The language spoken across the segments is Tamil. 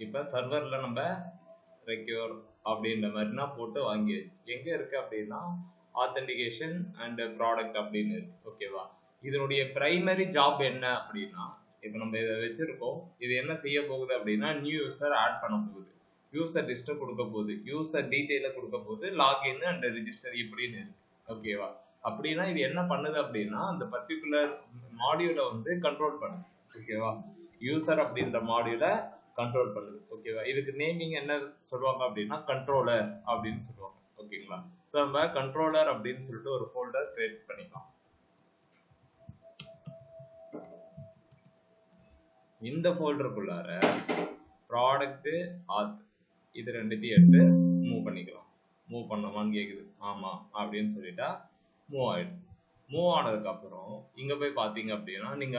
இப்போ சர்வர்ல நம்ம ரெக்யூர் அப்படின்ற மாதிரினா போட்டு வாங்கியாச்சு. எங்க இருக்கு அப்படின்னா ஆத்தென்டிகேஷன் அண்ட் ப்ராடக்ட் அப்படின்னு இருக்கு. ஓகேவா? இதனுடைய பிரைமரி ஜாப் என்ன அப்படின்னா, இப்போ நம்ம இதை வச்சிருக்கோம். இது என்ன செய்ய போகுது அப்படின்னா, நியூ யூசர் ஆட் பண்ண போகுது, யூசர் லிஸ்ட்டை கொடுக்க போகுது, யூசர் டீட்டெயிலை கொடுக்க போகுது, லாகின் அண்ட் ரிஜிஸ்டர் இப்படின்னு இருக்கு. ஓகேவா? அப்படின்னா இது என்ன பண்ணுது அப்படின்னா, அந்த பர்டிகுலர் மாடியூலை வந்து கண்ட்ரோல் பண்ணுது. ஓகேவா? யூசர் அப்படின்ற மாடியூலை கண்ட்ரோல் பண்ணுது. ஓகேவா? இதுக்கு நேமிங் என்ன சொல்லுவாங்க அப்படின்னா கண்ட்ரோலர் அப்படின்னு சொல்லுவாங்க. ஓகேங்களா? ஸோ நம்ம கண்ட்ரோலர் அப்படின்னு சொல்லிட்டு ஒரு ஃபோல்டர் கிரியேட் பண்ணிக்கலாம். இந்த ஃபோல்டருக்குள்ளார ப்ராடக்ட் ஆத் இது ரெண்டுத்தையும் எடுத்து மூவ் பண்ணிக்கலாம். மூவ் பண்ணோமான்னு கேக்குது. ஆமா அப்படின்னு சொல்லிட்டா மூவ் ஆயிடும். மூவ் ஆனதுக்கு அப்புறம் இங்க போய் பாத்தீங்க அப்படின்னா நீங்க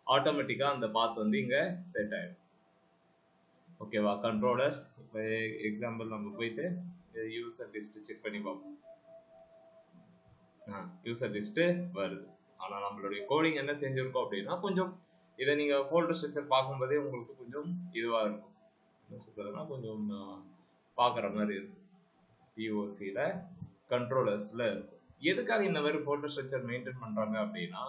ஆட்டோமேட்டிக்கா அந்த பாத் வந்து இங்க செட் ஆயிடும். ஓகேவா? கண்ட்ரோலர்ஸ் இப்போ எக்ஸாம்பிள் நம்ம போயிட்டு யூசர் லிஸ்ட் செக் பண்ணி பார்ப்போம். யூசர் லிஸ்ட் வருது. ஆனா நம்மளுடைய கோடிங் என்ன செஞ்சிருக்கோம் அப்படின்னா கொஞ்சம் இதை நீங்க ஃபோல்டர் ஸ்ட்ரக்சர் பார்க்கும்போதே உங்களுக்கு கொஞ்சம் இதுவா இருக்கும். என்ன சொல்றதுன்னா கொஞ்சம் பார்க்குற மாதிரி இருக்கும். பிஓசியில் கண்ட்ரோலர்ஸில் இருக்கும். எதுக்காக இந்த மாதிரி ஃபோல்டர் ஸ்ட்ரக்சர் மெயின்டைன் பண்ணுறாங்க அப்படின்னா,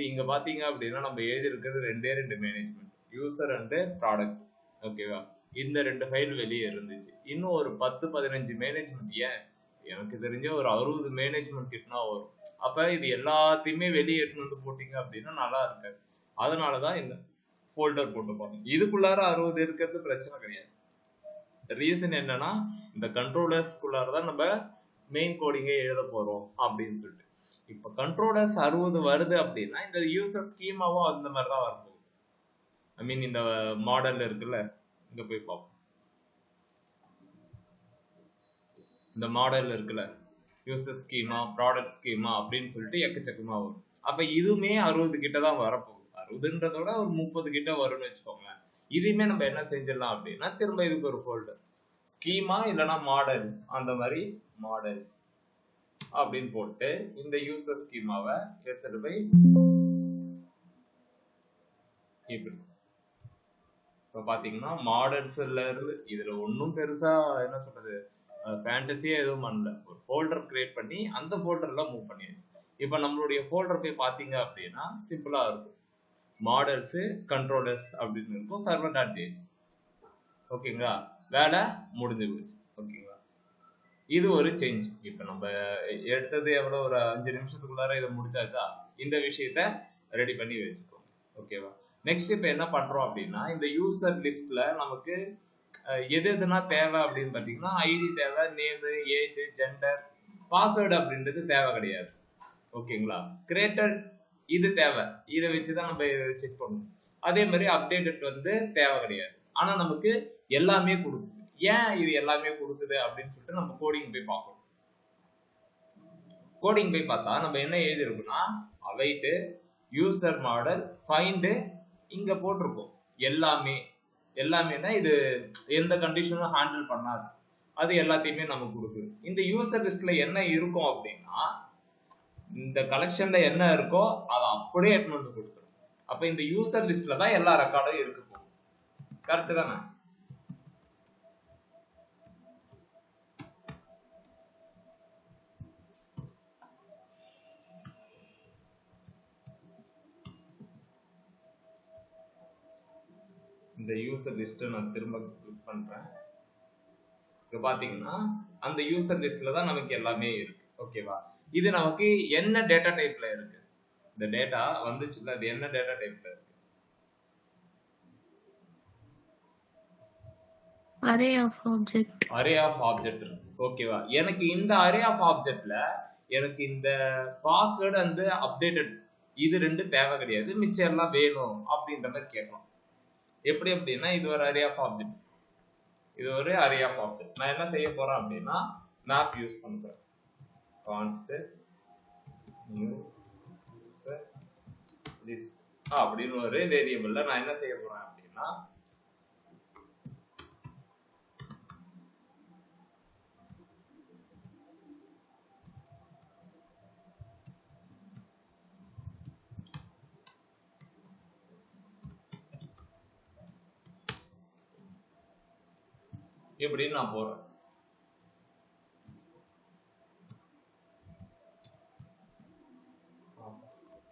இங்கே பார்த்தீங்க அப்படின்னா நம்ம எழுதியிருக்கிறது ரெண்டு மேனேஜ்மெண்ட், யூசர் அண்டு ப்ராடக்ட். ஓகேவா? இந்த 2 ஃபைல் வெளியே இருந்துச்சு. இன்னும் ஒரு 10-15 மேனேஜ்மெண்ட், ஏன் எனக்கு தெரிஞ்ச ஒரு 60 மேனேஜ்மெண்ட் கிட்டனா வரும். அப்போ இது எல்லாத்தையுமே வெளியே எடுத்துன்னு வந்து போட்டிங்க அப்படின்னா நல்லா இருக்காது. அதனால தான் இந்த ஃபோல்டர் போட்டு பாருங்க. இதுக்குள்ளார 60 இருக்கிறது பிரச்சனை கிடையாது. ரீசன் என்னன்னா இந்த கண்ட்ரோலர்ஸ்குள்ளார தான் நம்ம மெயின் கோடிங்கே எழுத போறோம் அப்படின்னு சொல்லிட்டு. இப்போ கண்ட்ரோலர்ஸ் 60 வருது அப்படின்னா இந்த யூசர் ஸ்கீமாவும் அந்த மாதிரி தான் வரப்போகுது. ஐ மீன் இந்த மாடல் இருக்குல்ல, இங்க போய் பார்ப்போம். இந்த மாடல் இருக்குல்ல, யூசர் ஸ்கீமா ப்ராடக்ட் ஸ்கீமா அப்படின்னு சொல்லிட்டு எக்கச்சக்கமா வரும். அப்ப இதுவுமே 60 கிட்ட தான் வரப்போகுது. 60ன்றதோட ஒரு 30 கிட்ட வரும்னு வச்சுக்கோங்க. இதையுமே நம்ம என்ன செஞ்சிடலாம் அப்படின்னா திரும்ப இதுக்கு ஒரு ஃபோல்டர் ஸ்கீமா இல்லைன்னா மாடல், அந்த மாதிரி மாடல்ஸ் அப்படின்னு போட்டு இந்த யூசர் ஸ்கீமாவை எடுத்துட்டு போய் இப்படி இப்போ பார்த்தீங்கன்னா மாடல்ஸ்ல இருந்து இதுல ஒன்றும் பெருசா என்ன சொல்றது ஃபேண்டசியே எதுவும் பண்ணல. ஒரு ஃபோல்டர் கிரியேட் பண்ணி அந்த ஃபோல்டர்ல மூவ் பண்ணியாச்சு. இப்போ நம்மளுடைய ஃபோல்டர் போய் பார்த்தீங்க அப்படின்னா சிம்பிளா இருக்கும். மாடல்ஸ் கண்ட்ரோலர்ஸ் அப்படின்னு இருக்கும், server.js. ஓகேங்களா? வேலை முடிஞ்சு போச்சு. ஓகேங்களா? இது ஒரு சேஞ்ச். இப்போ நம்ம எடுத்தது எவ்வளோ ஒரு 5 நிமிஷத்துக்குள்ளார இதை முடிச்சாச்சா? இந்த விஷயத்த ரெடி பண்ணி வச்சுக்கோங்க. ஓகேவா? நெக்ஸ்ட் இப்போ என்ன பண்றோம் அப்படின்னா இந்த யூசர் லிஸ்ட்ல நமக்கு எது எதுனா தேவை அப்படின்னு பார்த்தீங்கன்னா ஐடி தேவை, நேமு, ஏஜ், ஜெண்டர், பாஸ்வேர்டு அப்படின்றது தேவை கிடையாது. ஓகேங்களா? கிரியேட்டட் இது தேவை, இதை வச்சுதான் நம்ம செக் பண்ணணும். அதே மாதிரி அப்டேட்டட் வந்து தேவை கிடையாது. ஆனா நமக்கு எல்லாமே கொடுக்குது. ஏன் இது எல்லாமே கொடுக்குது அப்படின்னு சொல்லிட்டு நம்ம கோடிங் போய் பார்க்கணும். கோடிங் போய் பார்த்தா நம்ம என்ன எழுதிருக்கோம்னா அவைட்டு யூசர் மாடல் ஃபைண்டு இங்க போட்டிருக்கோம். எல்லாமேனா இது எந்த கண்டிஷனும் ஹேண்டில் பண்ணாது, அது எல்லாத்தையுமே நமக்கு கொடுக்குது. இந்த யூசர் லிஸ்ட்ல என்ன இருக்கும் அப்படின்னா இந்த கலெக்ஷன்ல என்ன இருக்கோ அதை அப்படியே எடுத்துட்டு வந்து கொடுத்துரும். அப்ப இந்த யூசர் லிஸ்ட்ல தான் எல்லா ரெக்கார்டும் இருக்கு. கரெக்ட் தானே? இந்த யூசர் லிஸ்ட் நான் திரும்ப கிளிக் பண்றேன். இங்க பாத்தீங்கன்னா அந்த யூசர் லிஸ்ட்ல தான் நமக்கு எல்லாமே இருக்கு. ஓகேவா? இது நமக்கு என்ன டேட்டா டைப்ல இருக்கு? இந்த டேட்டா வந்துச்சுல, அது என்ன டேட்டா டைப்ல இருக்கு? Array of object. Array of object இருக்கு. ஓகேவா? எனக்கு இந்த அரே ஆஃப் ஆப்ஜெக்ட்ல எனக்கு இந்த பாஸ்வேர்டு வந்து அப்டேட்டட் இது ரெண்டு தேவை கிடையாது, மிச்சம் எல்லாம் வேணும் அப்படின்ற மாதிரி கேட்கணும். எப்படி அப்படின்னா இது ஒரு அரே ஆஃப் ஆப்ஜெக்ட், இது ஒரு அரே ஆஃப் ஆப்ஜெக்ட். நான் என்ன செய்ய போறேன் அப்படின்னா மேப் யூஸ் பண்றேன். கான்ஸ்ட் நியூ யூசர் லிஸ்ட் அப்படின்னு ஒரு வேரியபிள்ல நான் என்ன செய்ய போறேன் அப்படின்னா இப்படின்னு நான் போறேன்.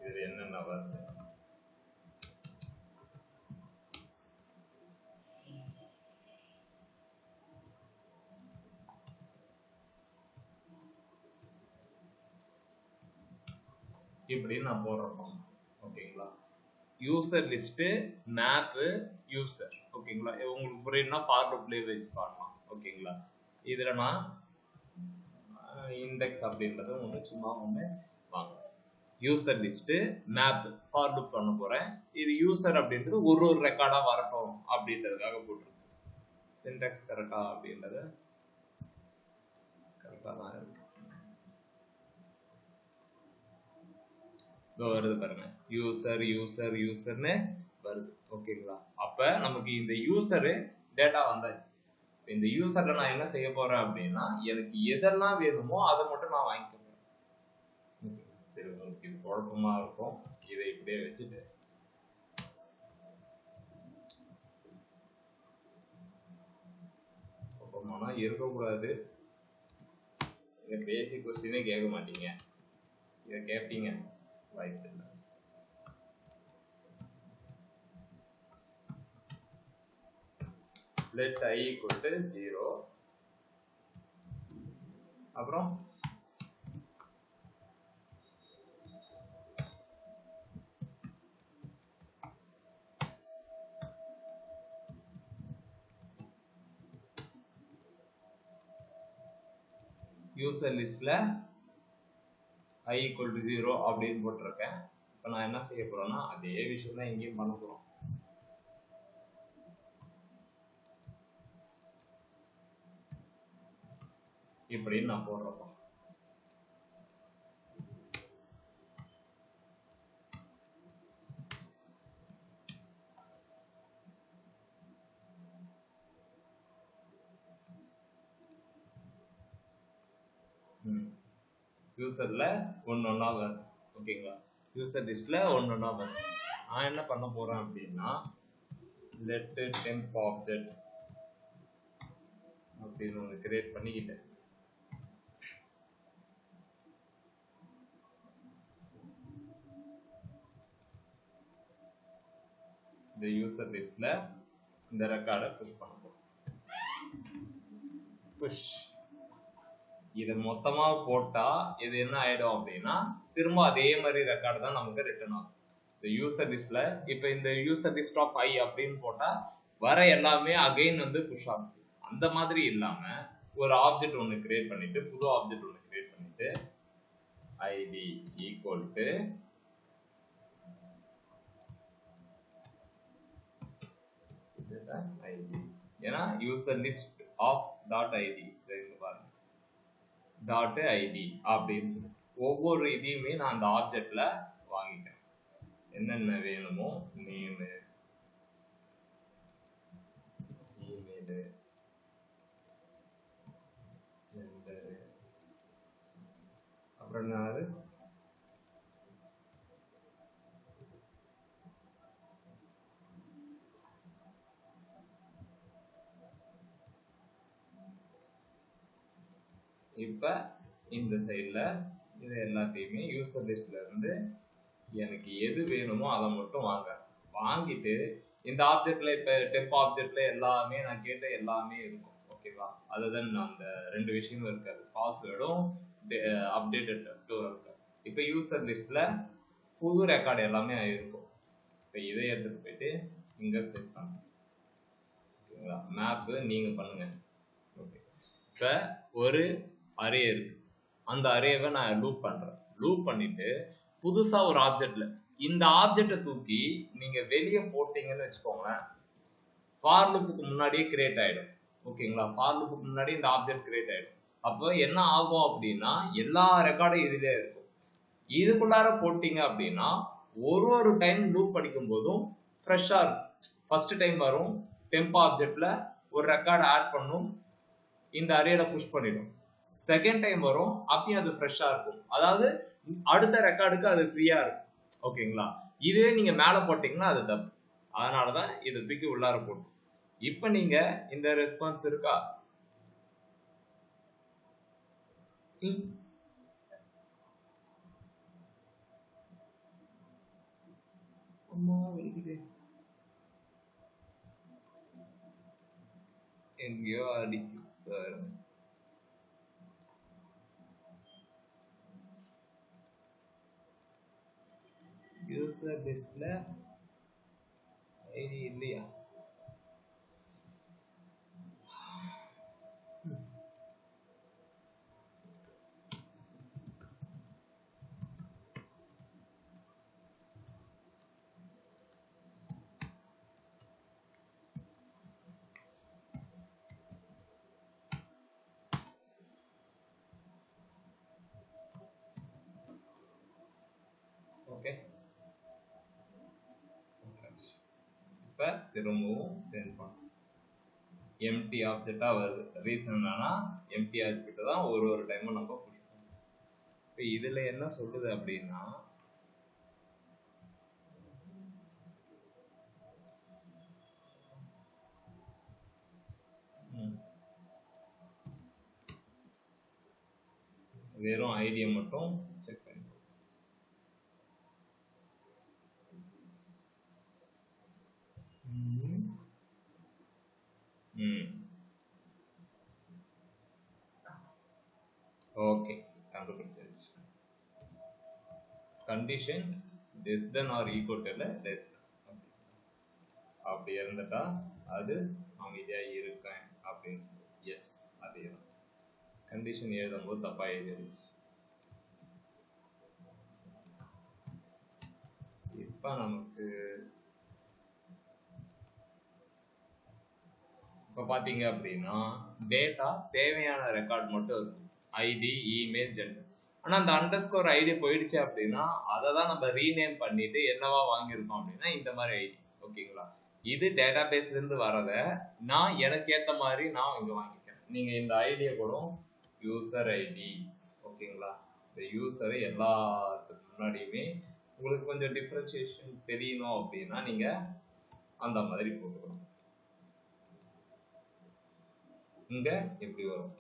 இது என்னென்ன வருது இப்படின்னு நான் போடுறோம். ஓகேங்களா? User list, map, user. ஓகேங்களா? உங்களுக்கு புரியுதுன்னா ஃபார் லூப்லேயே வச்சு பார்க்கலாம். ஓகேங்களா? இதில் நான் இண்டெக்ஸ் அப்படின்றது ஒன்று சும்மா ஒன்று வாங்க. User list, map, for loop பண்ண போகிறேன். இது யூசர் அப்படின்றது ஒரு ரெக்கார்டாக வரட்டும் அப்படின்றதுக்காக போட்டுருக்கு. சின்டாக்ஸ் கரெக்டா அப்படின்றது கரெக்டாக தான் இருக்கு. வருது பாருங்க, யூசர் யூசர் யூசர்னு வருது. ஓகேங்களா? அப்ப நமக்கு இந்த யூசரு டேட்டா வந்தாச்சு. இந்த யூசர்ல நான் என்ன செய்ய போறேன் அப்படின்னா, எனக்கு எதெல்லாம் வேணுமோ அதை மட்டும் நான் வாங்கிக்க போறேன். சரி, உங்களுக்கு இது குழப்பமா இருக்கும். இதை இப்படியே வச்சுட்டு குழப்பமானா இருக்கக்கூடாது. இதை பேசிக் கொஸ்டினே கேட்க மாட்டீங்க, இதை கேட்பீங்க வாய்ப்பு இல்லை. let I equal to 0. அப்புறம் யூசர் லிஸ்ட்ல I equal to 0 அப்படின்னு போட்டிருக்கேன். இப்போ நான் என்ன செய்ய போறேன்னா, அதே விஷயம் தான் இங்கேயும் பண்ண போறோம். இப்படின்னு நான் போடுறப்போ யூசர்ல ஒன்னொன்னா வரும். ஓகேங்களா? யூசர் லிஸ்ட்ல ஒன்னொன்னா வரும். நான் என்ன பண்ண போறேன் அப்படின்னா, let temp object அப்படின்னு ஒன்று கிரியேட் பண்ணிக்கிட்டேன். இந்த யூசர் லிஸ்ட்ல இந்த ரெக்கார்டை புஷ் பண்ண போறோம். புஷ் இதை மொத்தமா போட்டா இது என்ன ஆயிடும் அப்படின்னா, திரும்ப அதே மாதிரி ரெக்கார்டு தான் நமக்கு ரிட்டர்ன் ஆகும். இந்த யூசர் லிஸ்ட்ல இப்போ இந்த யூசர் லிஸ்ட் ஆஃப் ஐ அப்படின்னு போட்டா வர எல்லாமே அகைன் வந்து புஷ் ஆகும். அந்த மாதிரி இல்லாம ஒரு ஆப்ஜெக்ட் ஒன்று கிரியேட் பண்ணிட்டு, புது ஆப்ஜெக்ட் ஒன்று கிரியேட் பண்ணிட்டு, ஐடி ஈக்குவல் டு ஐடி, ஏன்னா user list of dot ID dot ID அப்படின்னு சொல்லி ஒவ்வொரு இதையுமே நான் அந்த ஆப்ஜெக்ட்ல வாங்கிட்டேன். என்னென்ன வேணுமோ, நேமு, இமெயிலு, ஜெண்டரு, அப்புறம் என்னது இப்போ இந்த சைடில் இது எல்லாத்தையுமே யூசர் லிஸ்ட்ல இருந்து எனக்கு எது வேணுமோ அதை மட்டும் வாங்கிட்டு இந்த ஆப்ஜெக்ட்ல இப்போ டெம்ப் ஆப்ஜெக்ட்ல எல்லாமே நான் கேட்ட எல்லாமே இருக்கும். ஓகேவா? அதுதான் அந்த ரெண்டு விஷயமும் இருக்காது, பாஸ்வேர்டும் அப்டேட்டட் இருக்காது. இப்போ யூசர் லிஸ்ட்ல புது ரெக்கார்டு எல்லாமே இருக்கும். இப்போ இதை எடுத்துட்டு போயிட்டு இங்கே செட் பண்ணுங்க. ஓகேங்களா? மேப்பு நீங்கள் பண்ணுங்க. ஓகே, இப்போ ஒரு அரே இருக்கு, அந்த அரேவை நான் லூப் பண்றேன். லூப் பண்ணிட்டு புதுசா ஒரு ஆப்ஜெக்ட்ல இந்த ஆப்ஜெக்டை தூக்கி நீங்க வெளியே போட்டீங்கன்னு வச்சுக்கோங்களேன், ஃபார் லூப்புக்கு முன்னாடியே கிரியேட் ஆயிடும். ஓகேங்களா? ஃபார் லூப்புக்கு முன்னாடி இந்த ஆப்ஜெக்ட் கிரியேட் ஆயிடும். அப்போ என்ன ஆகும் அப்படின்னா, எல்லா ரெக்கார்டும் இதுல இருக்கும். இதுக்குள்ளார போட்டீங்க அப்படின்னா ஒரு டைம் லூப் படிக்கும் போதும் ஃப்ரெஷ்ஷா இருக்கும். ஃபர்ஸ்ட் டைம் வரும், டெம்ப் ஆப்ஜெக்ட்ல ஒரு ரெக்கார்டு ஆட் பண்ணும், இந்த அரேல புஷ் பண்ணிடும். செகண்ட் டைம் வரும், அப்பயும் அது ஃப்ரெஷ்ஷா இருக்கும். அதாவது அடுத்த ரெக்கார்டுக்கு அது ஃப்ரீயா இருக்கும். ஓகேங்களா? இதுவே நீங்க மேல போட்டீங்கன்னா அது தப்பு. அதனாலதான் இதை தூக்கி உள்ளார போட்டு இப்போ நீங்க இந்த ரெஸ்பான்ஸ் இருக்கா, ம். அம்மா வலிக்குது. எங்கேயோ அடிக்குது பாருங்க. யூசர் லிஸ்ட்ல ஐடி இல்லையா? ஓகே, இப்போ திரும்பவும் சென்ட் பண்ண எம்டி ஆப்ஜெக்டா வருது. ரீசன் என்னன்னா எம்டி ஆப்ஜெக்ட் தான் ஒரு டைமும் நம்ம புஷ் பண்ணுவோம். இப்போ இதுல என்ன சொல்லுது அப்படின்னா வெறும் ஐடியை மட்டும் செக் பண்ணி ஓகே, கண்டுபிடிச்சாச்சு. Condition less than or equal to less அப்படி இருந்துட்டா அது அமைதியா இருக்கேன் அப்படின்னு சொல்லி எஸ் அதே தான். கண்டிஷன் எழுதும்போது தப்பா எழுதிருச்சு. இப்போ நமக்கு இப்போ பார்த்தீங்க அப்படின்னா டேட்டா தேவையான ரெக்கார்ட் மட்டும் இருக்கும், ஐடி, இமெயில், ஜெண்டர். ஆனால் அந்த அண்டர்ஸ்கோர் ஐடி போயிடுச்சு அப்படின்னா அதை தான் நம்ம ரீநேம் பண்ணிட்டு என்னவா வாங்கியிருக்கோம் அப்படின்னா இந்த மாதிரி ஐடி. ஓகேங்களா? இது டேட்டா பேஸ்லேருந்து வரதை நான் எனக்கு ஏற்ற மாதிரி நான் இங்கே வாங்கிக்கிறேன். நீங்கள் இந்த ஐடியை கூட யூசர் ஐடி. ஓகேங்களா? இந்த யூசரை எல்லாத்துக்கு முன்னாடியுமே உங்களுக்கு கொஞ்சம் டிஃப்ரென்சியேஷன் தெரியணும் அப்படின்னா நீங்கள் அந்த மாதிரி போட்டுக்கணும். இங்க எப்படி வரும்?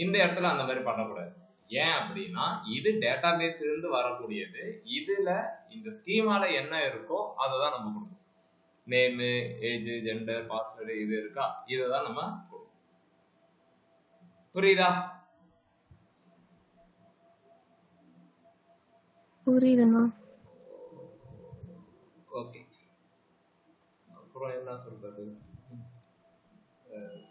இந்த இடத்துல அந்த மாதிரி பண்ணக்கூடாது. ஏன் அப்படின்னா இது டேட்டா பேஸ்ல இருந்து வரக்கூடியது. இதுல இந்த ஸ்கீமால என்ன இருக்கோ அதை தான் நம்ம கொடுக்கணும். நேமு, ஏஜ், ஜெண்டர், பாஸ்வேர்டு இது இருக்கா, இதை தான் நம்ம கொடுக்கணும். புரியுதா? புரியுதுண்ணா. ஓகே, அப்புறம் என்ன சொல்றது,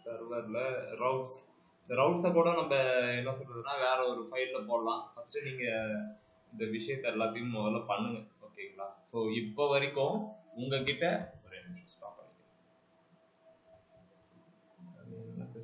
சர்வர்ல ரவுட்ஸ். இந்த ரவுட்ஸை கூட நம்ம என்ன சொல்றதுன்னா வேற ஒரு ஃபைல்ல போடலாம். ஃபர்ஸ்ட் நீங்க இந்த விஷயத்த எல்லாத்தையும் முதல்ல பண்ணுங்க. ஓகேங்களா? ஸோ இப்போ வரைக்கும் உங்ககிட்ட ஒரு நிமிஷம் ஸ்டாப்